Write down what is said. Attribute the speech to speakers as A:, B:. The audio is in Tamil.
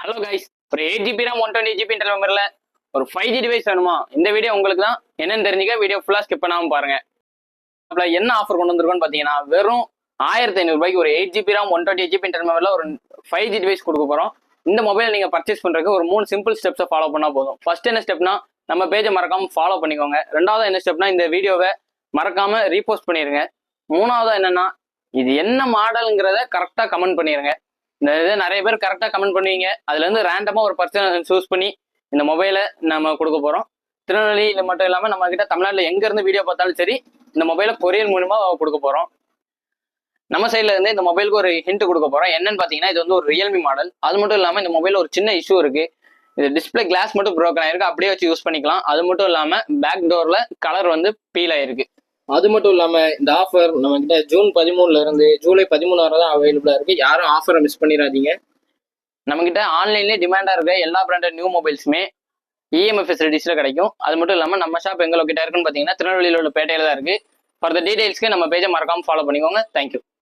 A: ஹலோ கைஸ், ஒரு 8 GB RAM 120 GB இன்டர்னல் மெமரியில் ஒரு 5G டிவைஸ் வேணுமா? இந்த வீடியோ உங்களுக்கு தான். என்னன்னு தெரிஞ்சுக்க வீடியோ ஃபுல்லாக ஸ்கிப் பண்ணாமல் பாருங்க. அதில் என்ன ஆஃபர் கொண்டு வந்திருக்கோன்னு பார்த்தீங்கன்னா, வெறும் 1500 ரூபாய்க்கு ஒரு 8 GB RAM 128 GB இன்டர்னல் மெமரியில் ஒரு 5G டிவைஸ் கொடுக்க போகிறோம். இந்த மொபைல் நீங்கள் பர்ச்சேஸ் பண்ணுறதுக்கு ஒரு 3 சிம்பிள் ஸ்டெப்ஸை ஃபாலோ பண்ணால் போதும். ஃபர்ஸ்ட் என்ன ஸ்டெப்னா, நம்ம பேஜை மறக்காமல் ஃபாலோ பண்ணிக்கோங்க. ரெண்டாவது என்ன ஸ்டெப்னா, இந்த வீடியோவை மறக்காமல் ரீபோஸ்ட் பண்ணிடுங்க. மூணாவது என்னன்னா, இது என்ன மாடலுங்கிறத கரெக்டாக கமெண்ட் பண்ணிடுங்க. இந்த இது நிறைய பேர் கரெக்டாக கமெண்ட் பண்ணுவீங்க. அதுலேருந்து ரேண்டமாக ஒரு பர்சன் சூஸ் பண்ணி இந்த மொபைலை நம்ம கொடுக்க போகிறோம். திருநெல்வேலியில் மட்டும் இல்லாமல் நம்ம கிட்ட தமிழ்நாட்டில் எங்கேருந்து வீடியோ பார்த்தாலும் சரி, இந்த மொபைலை கொரியர் மூலமா கொடுக்க போகிறோம். நம்ம சைடில் இருந்து இந்த மொபைலுக்கு ஒரு ஹிண்ட் கொடுக்க போகிறோம். என்னன்னு பார்த்தீங்கன்னா, இது வந்து ஒரு ரியல்மி மாடல். அது மட்டும் இல்லாமல் இந்த மொபைலில் ஒரு சின்ன இஷ்யூ இருக்குது. இது டிஸ்பிளே கிளாஸ் மட்டும் ப்ரோக்கன் ஆயிருக்கு. அப்படியே வச்சு யூஸ் பண்ணிக்கலாம். அது மட்டும் இல்லாமல் பேக் டோரில் கலர் வந்து பீல் ஆயிருக்கு.
B: அது மட்டும் இல்லாம இந்த ஆஃபர் நம்ம கிட்ட ஜூன் 13 இருந்து ஜூலை 13 வரை தான் அவைலபிளா இருக்கு. யாரும் ஆஃபரை மிஸ் பண்ணிடாதீங்க.
A: நம்ம கிட்ட ஆன்லைன்லேயே டிமாண்டா இருக்க எல்லா பிராண்டட் நியூ மொபைல்ஸுமே இஎம்ஐ ஃபெசிலிட்டிஸ்ல கிடைக்கும். அது மட்டும் இல்லாமல் நம்ம ஷாப் எங்க லொக்கேட் இருக்குன்னு பார்த்தீங்கன்னா, திருநெல்வேலியில் உள்ள பேட்டையில தான் இருக்கு. ஃபார் த டீடைல்ஸ்க்கு நம்ம பேஜை மறக்காம ஃபாலோ பண்ணிக்கோங்க. தேங்க்யூ.